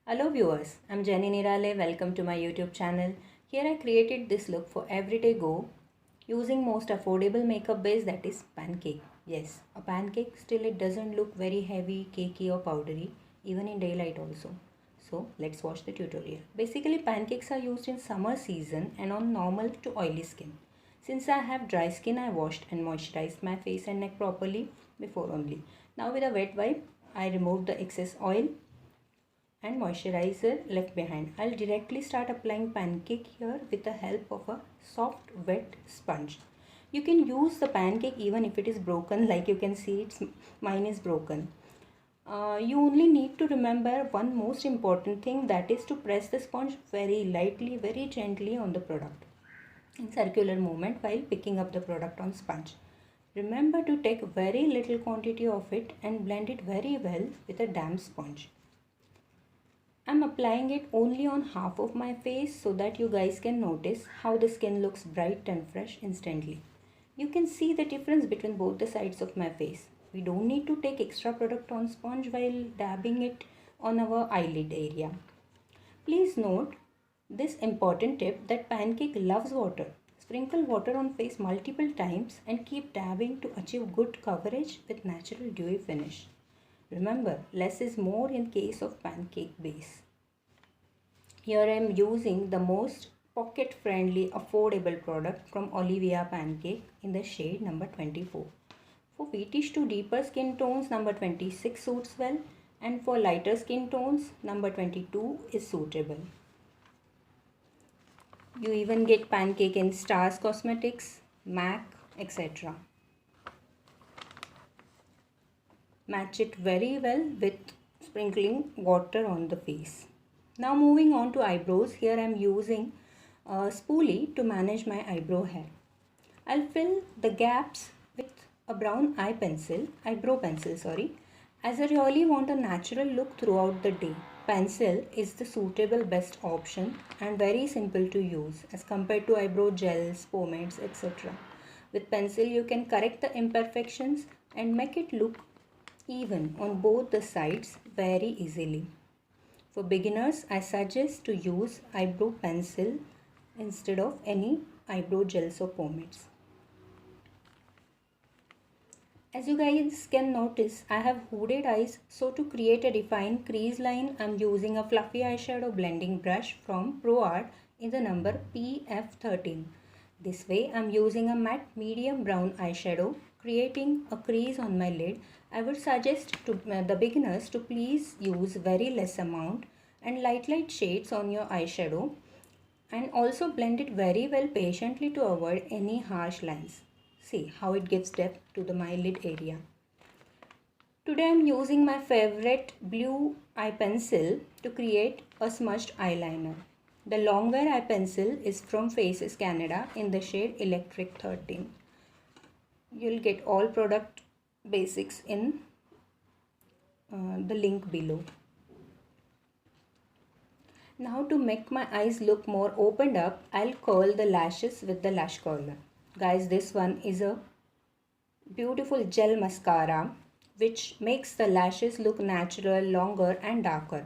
Hello viewers, I'm Jenny Nirale. Welcome to my YouTube channel. Here I created this look for everyday go using most affordable makeup base, that is pancake. Yes, a pancake, still it doesn't look very heavy, cakey or powdery even in daylight also. So let's watch the tutorial. Basically pancakes are used in summer season and on normal to oily skin. Since I have dry skin, I washed and moisturized my face and neck properly before only. Now with a wet wipe I removed the excess oil and moisturizer left behind. I'll directly start applying pancake here with the help of a soft wet sponge. You can use the pancake even if it is broken, like you can see mine is broken. You only need to remember one most important thing, that is to press the sponge very lightly, very gently on the product in circular movement while picking up the product on sponge. Remember to take very little quantity of it and blend it very well with a damp sponge. I'm applying it only on half of my face so that you guys can notice how the skin looks bright and fresh instantly. You can see the difference between both the sides of my face. We don't need to take extra product on sponge while dabbing it on our eyelid area. Please note this important tip that pancake loves water. Sprinkle water on face multiple times and keep dabbing to achieve good coverage with natural dewy finish. Remember, less is more in case of pancake base. Here I am using the most pocket friendly affordable product from Olivia Pancake in the shade number 24. For wheatish to deeper skin tones, number 26 suits well, and for lighter skin tones, number 22 is suitable. You even get pancake in Stars Cosmetics, MAC, etc. Match it very well with sprinkling water on the face. Now moving on to eyebrows, here I am using a spoolie to manage my eyebrow hair. I'll fill the gaps with a brown eyebrow pencil, as I really want a natural look throughout the day. Pencil is the suitable best option and very simple to use as compared to eyebrow gels, pomades, etc. With pencil you can correct the imperfections and make it look even on both the sides very easily. For beginners, I suggest to use eyebrow pencil instead of any eyebrow gels or pomades. As you guys can notice, I have hooded eyes, so to create a defined crease line, I am using a fluffy eyeshadow blending brush from ProArt in the number PF13. This way I am using a matte medium brown eyeshadow, creating a crease on my lid. I would suggest to the beginners to please use very less amount and light shades on your eyeshadow, and also blend it very well patiently to avoid any harsh lines. See how it gives depth to the my lid area. Today I am using my favorite blue eye pencil to create a smudged eyeliner. The Longwear eye pencil is from Faces Canada in the shade Electric 13. You'll get all product basics in the link below. Now to make my eyes look more opened up, I'll curl the lashes with the lash curler. Guys, this one is a beautiful gel mascara which makes the lashes look natural, longer and darker.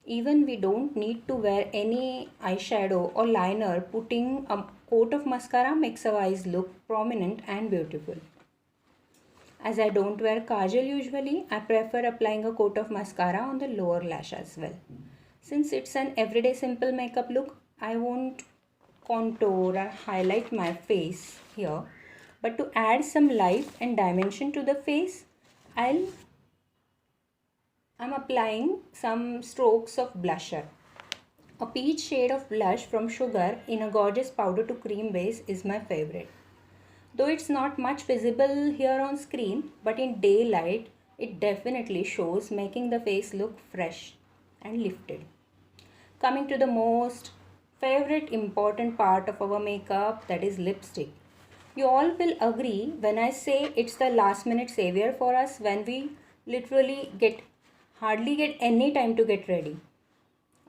Even we don't need to wear any eyeshadow or liner, putting a coat of mascara makes our eyes look prominent and beautiful. As I don't wear kajal usually, I prefer applying a coat of mascara on the lower lash as well. Since it's an everyday simple makeup look, I won't contour or highlight my face here. But to add some life and dimension to the face, I'm applying some strokes of blusher. A peach shade of blush from Sugar in a gorgeous powder to cream base is my favorite. Though it's not much visible here on screen, but in daylight it definitely shows, making the face look fresh and lifted. Coming to the most favorite important part of our makeup, that is lipstick. You all will agree when I say it's the last minute savior for us when we literally hardly get any time to get ready.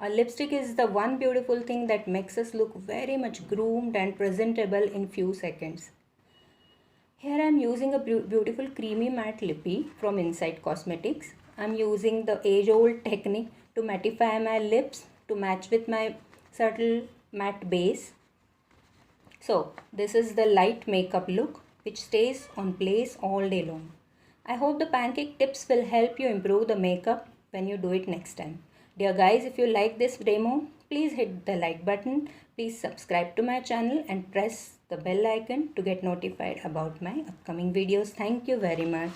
A lipstick is the one beautiful thing that makes us look very much groomed and presentable in few seconds. Here I am using a beautiful creamy matte lippy from Insight Cosmetics. I'm using the age-old technique to mattify my lips to match with my subtle matte base. So this is the light makeup look which stays on place all day long. I hope the pancake tips will help you improve the makeup when you do it next time. Dear guys, if you like this demo, please hit the like button. Please subscribe to my channel and press the bell icon to get notified about my upcoming videos. Thank you very much.